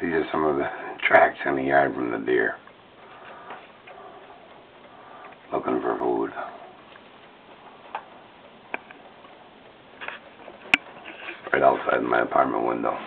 These are some of the tracks in the yard from the deer. Looking for food. Right outside my apartment window.